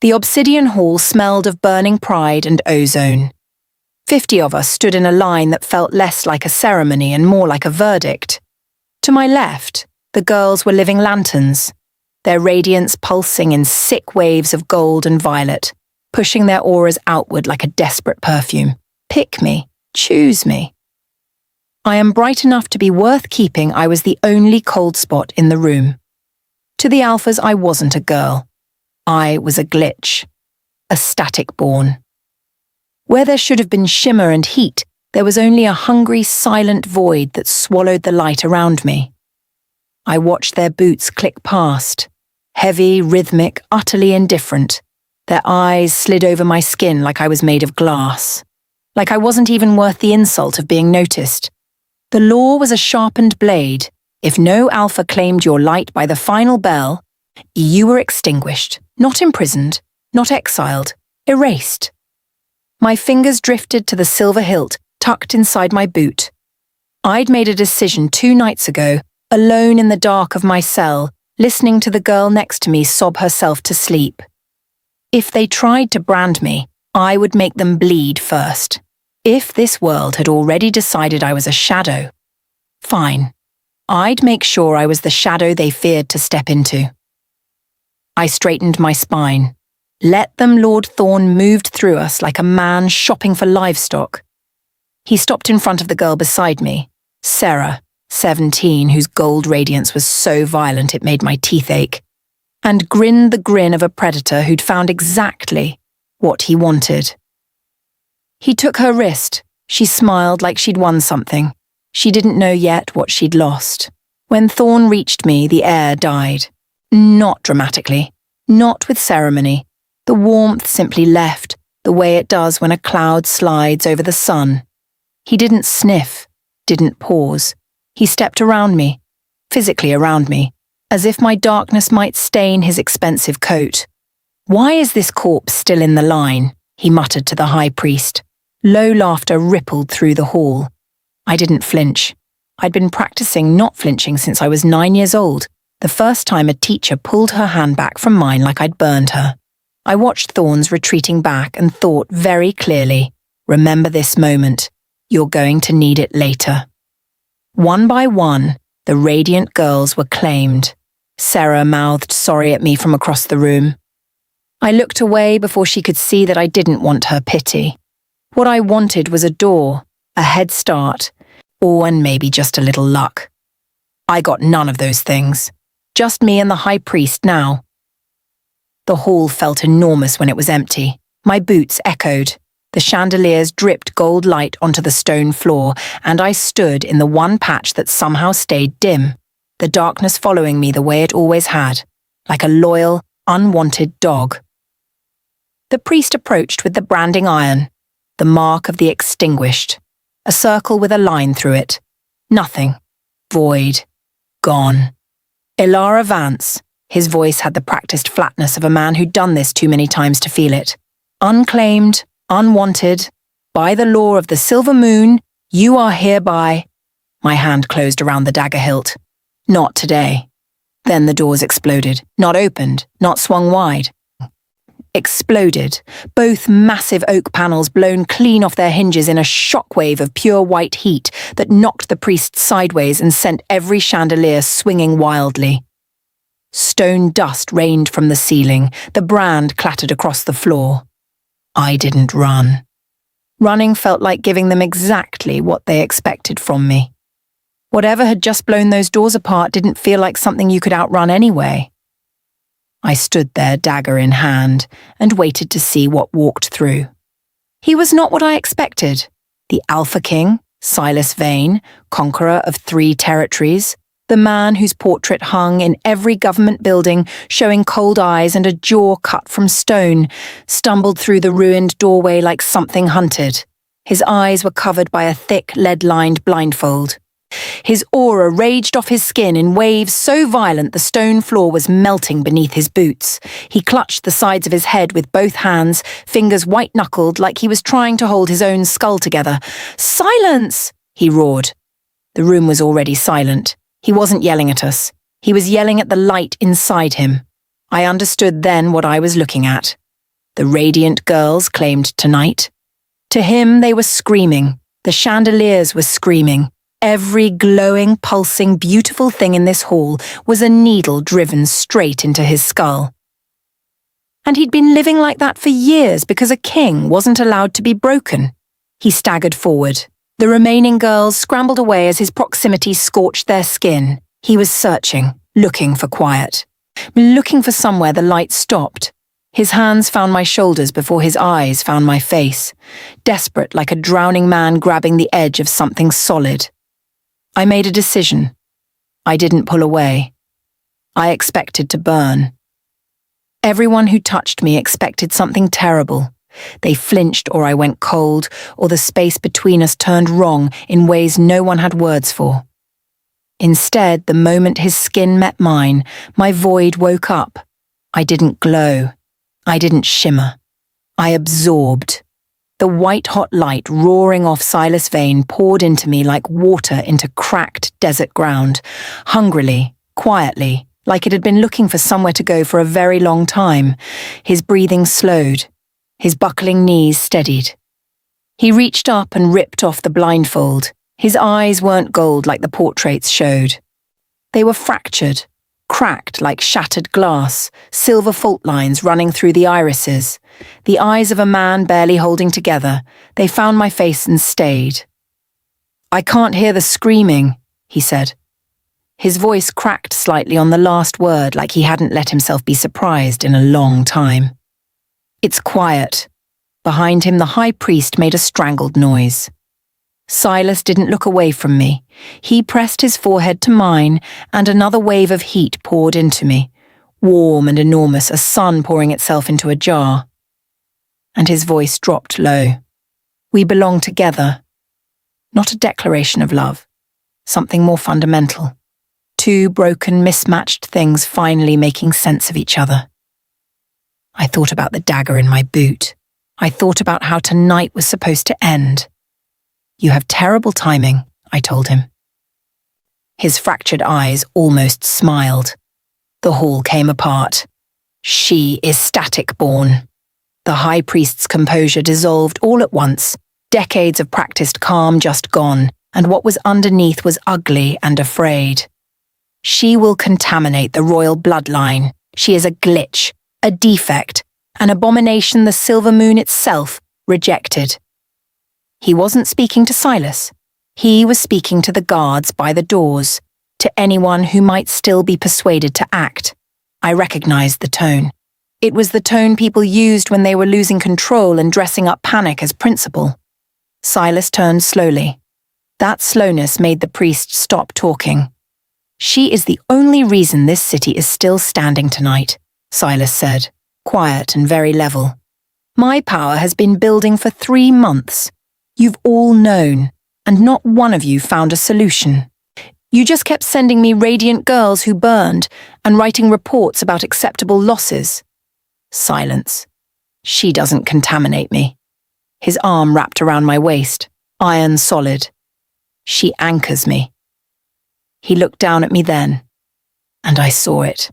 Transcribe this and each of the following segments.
The obsidian hall smelled of burning pride and ozone. 50 of us stood in a line that felt less like a ceremony and more like a verdict. To my left, the girls were living lanterns, their radiance pulsing in sick waves of gold and violet, pushing their auras outward like a desperate perfume. Pick me, choose me. I am bright enough to be worth keeping. I was the only cold spot in the room. To the alphas, I wasn't a girl. I was a glitch, a static born. Where there should have been shimmer and heat, there was only a hungry, silent void that swallowed the light around me. I watched their boots click past, heavy, rhythmic, utterly indifferent. Their eyes slid over my skin like I was made of glass, like I wasn't even worth the insult of being noticed. The law was a sharpened blade. If no alpha claimed your light by the final bell, you were extinguished, not imprisoned, not exiled, erased. My fingers drifted to the silver hilt tucked inside my boot. I'd made a decision 2 nights ago, alone in the dark of my cell, listening to the girl next to me sob herself to sleep. If they tried to brand me, I would make them bleed first. If this world had already decided I was a shadow, fine. I'd make sure I was the shadow they feared to step into. I straightened my spine. Let them. Lord Thorn moved through us like a man shopping for livestock. He stopped in front of the girl beside me, Sarah, 17, whose gold radiance was so violent it made my teeth ache, and grinned the grin of a predator who'd found exactly what he wanted. He took her wrist. She smiled like she'd won something. She didn't know yet what she'd lost. When Thorn reached me, the air died. Not dramatically, not with ceremony. The warmth simply left, the way it does when a cloud slides over the sun. He didn't sniff, didn't pause. He stepped around me, physically around me, as if my darkness might stain his expensive coat. "Why is this corpse still in the line?" he muttered to the high priest. Low laughter rippled through the hall. I didn't flinch. I'd been practicing not flinching since I was 9 years old, the first time a teacher pulled her hand back from mine like I'd burned her. I watched Thorns retreating back and thought very clearly, remember this moment. You're going to need it later. One by one, the radiant girls were claimed. Sarah mouthed sorry at me from across the room. I looked away before she could see that I didn't want her pity. What I wanted was a door, a head start, and maybe just a little luck. I got none of those things. Just me and the high priest now. The hall felt enormous when it was empty. My boots echoed. The chandeliers dripped gold light onto the stone floor, and I stood in the one patch that somehow stayed dim, the darkness following me the way it always had, like a loyal, unwanted dog. The priest approached with the branding iron, the mark of the extinguished, a circle with a line through it. Nothing. Void. Gone. Elara Vance. His voice had the practiced flatness of a man who'd done this too many times to feel it. Unclaimed, unwanted, by the law of the silver moon, you are hereby. My hand closed around the dagger hilt. Not today. Then the doors exploded, not opened, not swung wide. Exploded, both massive oak panels blown clean off their hinges in a shockwave of pure white heat that knocked the priest sideways and sent every chandelier swinging wildly. Stone dust rained from the ceiling, the brand clattered across the floor. I didn't run. Running felt like giving them exactly what they expected from me. Whatever had just blown those doors apart didn't feel like something you could outrun anyway. I stood there, dagger in hand, and waited to see what walked through. He was not what I expected. The Alphaking, Silas Vane, conqueror of 3 territories, the man whose portrait hung in every government building, showing cold eyes and a jaw cut from stone, stumbled through the ruined doorway like something hunted. His eyes were covered by a thick, lead-lined blindfold. His aura raged off his skin in waves so violent the stone floor was melting beneath his boots. He clutched the sides of his head with both hands, fingers white-knuckled like he was trying to hold his own skull together. "Silence!" he roared. The room was already silent. He wasn't yelling at us. He was yelling at the light inside him. I understood then what I was looking at. The radiant girls claimed tonight. To him, they were screaming. The chandeliers were screaming. Every glowing, pulsing, beautiful thing in this hall was a needle driven straight into his skull. And he'd been living like that for years because a king wasn't allowed to be broken. He staggered forward. The remaining girls scrambled away as his proximity scorched their skin. He was searching, looking for quiet, looking for somewhere the light stopped. His hands found my shoulders before his eyes found my face, desperate like a drowning man grabbing the edge of something solid. I made a decision. I didn't pull away. I expected to burn. Everyone who touched me expected something terrible. They flinched or I went cold, or the space between us turned wrong in ways no one had words for. Instead, the moment his skin met mine, my void woke up. I didn't glow. I didn't shimmer. I absorbed. The white-hot light roaring off Silas' vein poured into me like water into cracked desert ground, hungrily, quietly, like it had been looking for somewhere to go for a very long time. His breathing slowed. His buckling knees steadied. He reached up and ripped off the blindfold. His eyes weren't gold like the portraits showed. They were fractured, cracked like shattered glass, silver fault lines running through the irises. The eyes of a man barely holding together. They found my face and stayed. "I can't hear the screaming," he said. His voice cracked slightly on the last word like he hadn't let himself be surprised in a long time. "It's quiet." Behind him, the high priest made a strangled noise. Silas didn't look away from me. He pressed his forehead to mine, and another wave of heat poured into me, warm and enormous, a sun pouring itself into a jar. And his voice dropped low. "We belong together." Not a declaration of love, something more fundamental. Two broken, mismatched things finally making sense of each other. I thought about the dagger in my boot. I thought about how tonight was supposed to end. "You have terrible timing," I told him. His fractured eyes almost smiled. The hall came apart. She is static-born. The high priest's composure dissolved all at once, decades of practiced calm just gone, and what was underneath was ugly and afraid. "She will contaminate the royal bloodline. She is a glitch, a defect, an abomination the silver moon itself rejected." He wasn't speaking to Silas. He was speaking to the guards by the doors, to anyone who might still be persuaded to act. I recognized the tone. It was the tone people used when they were losing control and dressing up panic as principle. Silas turned slowly. That slowness made the priest stop talking. "She is the only reason this city is still standing tonight," Silas said, quiet and very level. "My power has been building for 3 months. You've all known, and not one of you found a solution. You just kept sending me radiant girls who burned and writing reports about acceptable losses." Silence. "She doesn't contaminate me." His arm wrapped around my waist, iron solid. "She anchors me." He looked down at me then, and I saw it.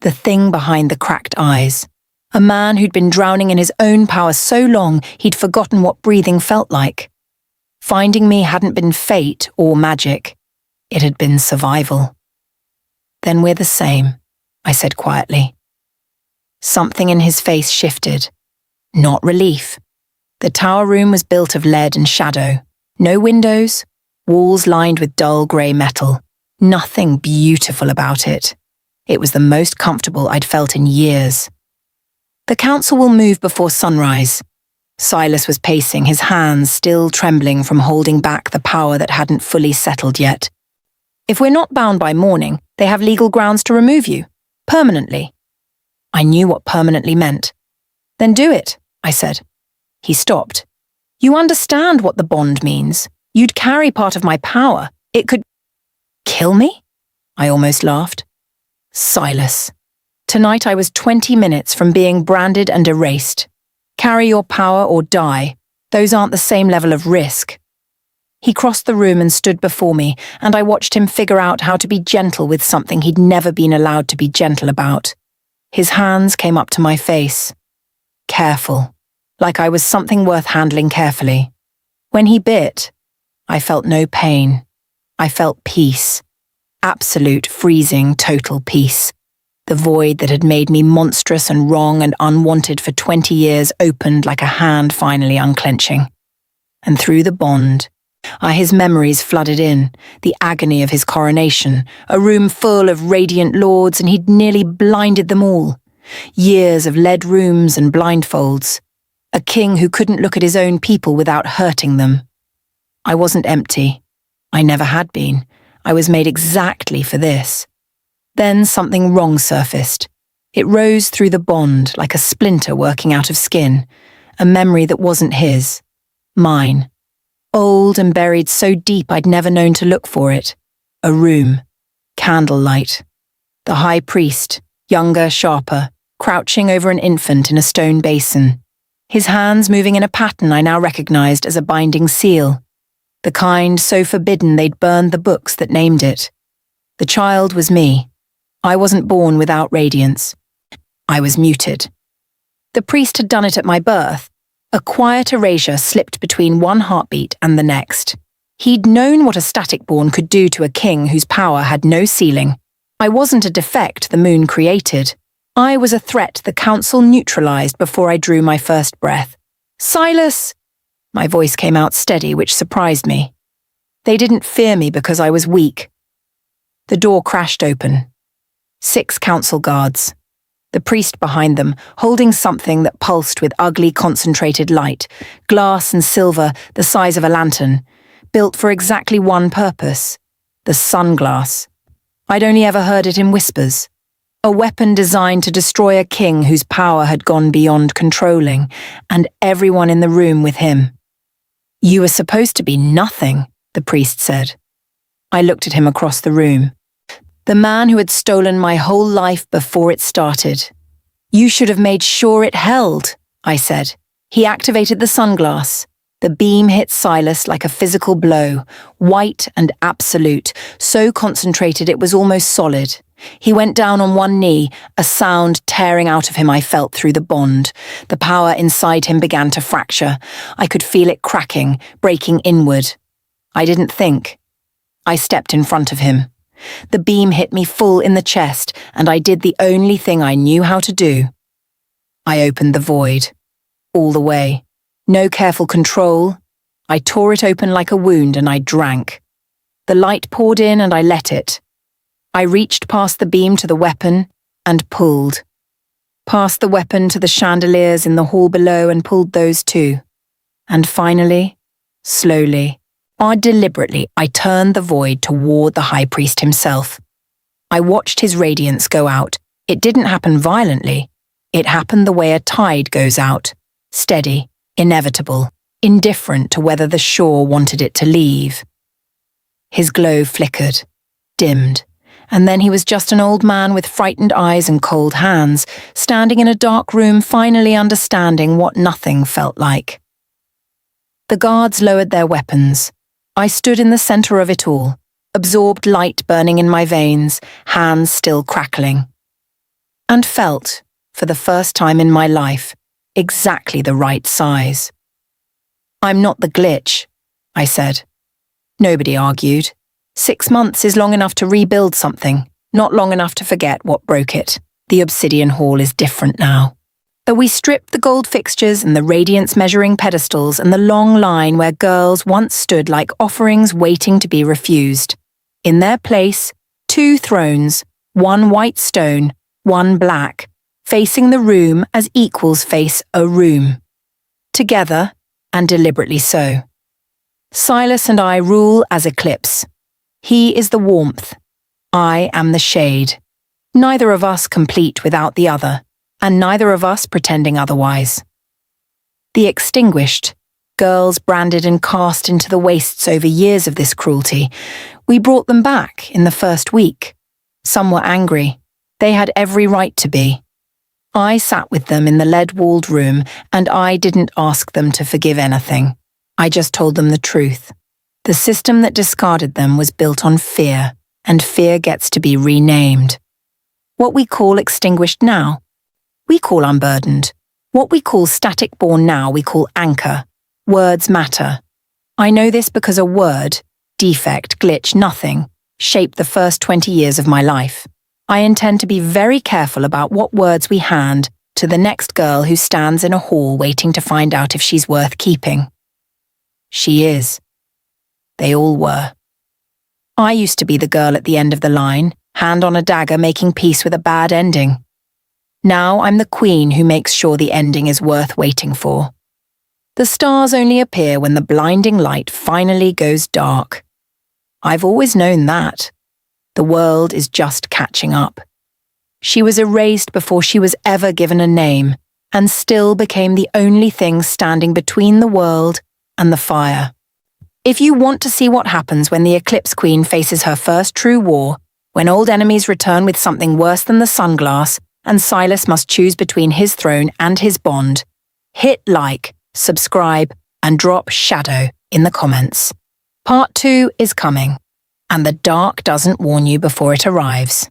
The thing behind the cracked eyes. A man who'd been drowning in his own power so long he'd forgotten what breathing felt like. Finding me hadn't been fate or magic. It had been survival. "Then we're the same," I said quietly. Something in his face shifted. Not relief. The tower room was built of lead and shadow. No windows, walls lined with dull grey metal. Nothing beautiful about it. It was the most comfortable I'd felt in years. "The council will move before sunrise." Silas was pacing, his hands still trembling from holding back the power that hadn't fully settled yet. "If we're not bound by morning, they have legal grounds to remove you. Permanently." I knew what permanently meant. "Then do it," I said. He stopped. "You understand what the bond means. You'd carry part of my power. It could kill me?" I almost laughed. Silas. Tonight I was 20 minutes from being branded and erased. Carry your power or die. Those aren't the same level of risk. He crossed the room and stood before me, and I watched him figure out how to be gentle with something he'd never been allowed to be gentle about. His hands came up to my face. careful, like I was something worth handling carefully. When he bit, I felt no pain. I felt peace. Absolute, freezing, total peace. The void that had made me monstrous and wrong and unwanted for 20 years opened like a hand finally unclenching. And through the bond, his memories flooded in, the agony of his coronation, a room full of radiant lords, and he'd nearly blinded them all. Years of lead rooms and blindfolds. A king who couldn't look at his own people without hurting them. I wasn't empty. I never had been. I was made exactly for this. Then something wrong surfaced. It rose through the bond like a splinter working out of skin, a memory that wasn't his. Mine. Old and buried so deep I'd never known to look for it. A room. Candlelight. The high priest, younger, sharper, crouching over an infant in a stone basin. His hands moving in a pattern I now recognized as a binding seal. The kind so forbidden they'd burned the books that named it. The child was me. I wasn't born without radiance. I was muted. The priest had done it at my birth. A quiet erasure slipped between one heartbeat and the next. He'd known what a static-born could do to a king whose power had no ceiling. I wasn't a defect the moon created. I was a threat the council neutralized before I drew my first breath. "Silas!" My voice came out steady, which surprised me. They didn't fear me because I was weak. The door crashed open. 6 council guards. The priest behind them, holding something that pulsed with ugly concentrated light, glass and silver the size of a lantern, built for exactly one purpose, the sunglass. I'd only ever heard it in whispers. A weapon designed to destroy a king whose power had gone beyond controlling, and everyone in the room with him. "You were supposed to be nothing," the priest said. I looked at him across the room. The man who had stolen my whole life before it started. "You should have made sure it held," I said. He activated the sunglass. The beam hit Silas like a physical blow, white and absolute, so concentrated it was almost solid. He went down on one knee, a sound tearing out of him I felt through the bond. The power inside him began to fracture. I could feel it cracking, breaking inward. I didn't think. I stepped in front of him. The beam hit me full in the chest, and I did the only thing I knew how to do. I opened the void. All the way. No careful control. I tore it open like a wound and I drank. The light poured in and I let it. I reached past the beam to the weapon and pulled. Past the weapon to the chandeliers in the hall below and pulled those too. And finally, slowly, deliberately, I turned the void toward the high priest himself. I watched his radiance go out. It didn't happen violently. It happened the way a tide goes out. Steady, inevitable, indifferent to whether the shore wanted it to leave. His glow flickered, dimmed, and then he was just an old man with frightened eyes and cold hands, standing in a dark room finally understanding what nothing felt like. The guards lowered their weapons. I stood in the center of it all, absorbed light burning in my veins, hands still crackling. And felt, for the first time in my life, exactly the right size. "I'm not the glitch," I said. Nobody argued. 6 months is long enough to rebuild something, not long enough to forget what broke it. The obsidian hall is different now. We stripped the gold fixtures and the radiance measuring pedestals and the long line where girls once stood like offerings waiting to be refused. In their place, 2 thrones, one white stone, one black, facing the room as equals face a room. Together, and deliberately so. Silas and I rule as eclipse. He is the warmth. I am the shade. Neither of us complete without the other, and neither of us pretending otherwise. The extinguished, girls branded and cast into the wastes over years of this cruelty, we brought them back in the first week. Some were angry. They had every right to be. I sat with them in the lead-walled room, and I didn't ask them to forgive anything. I just told them the truth. The system that discarded them was built on fear, and fear gets to be renamed. What we call extinguished now, we call unburdened. What we call static-born now we call anchor. Words matter. I know this because a word, defect, glitch, nothing, shaped the first 20 years of my life. I intend to be very careful about what words we hand to the next girl who stands in a hall waiting to find out if she's worth keeping. She is. They all were. I used to be the girl at the end of the line, hand on a dagger making peace with a bad ending. Now I'm the queen who makes sure the ending is worth waiting for. The stars only appear when the blinding light finally goes dark. I've always known that. The world is just catching up. She was erased before she was ever given a name, and still became the only thing standing between the world and the fire. If you want to see what happens when the Eclipse Queen faces her first true war, when old enemies return with something worse than the sunglass, and Silas must choose between his throne and his bond, hit like, subscribe, and drop shadow in the comments. Part 2 is coming, and the dark doesn't warn you before it arrives.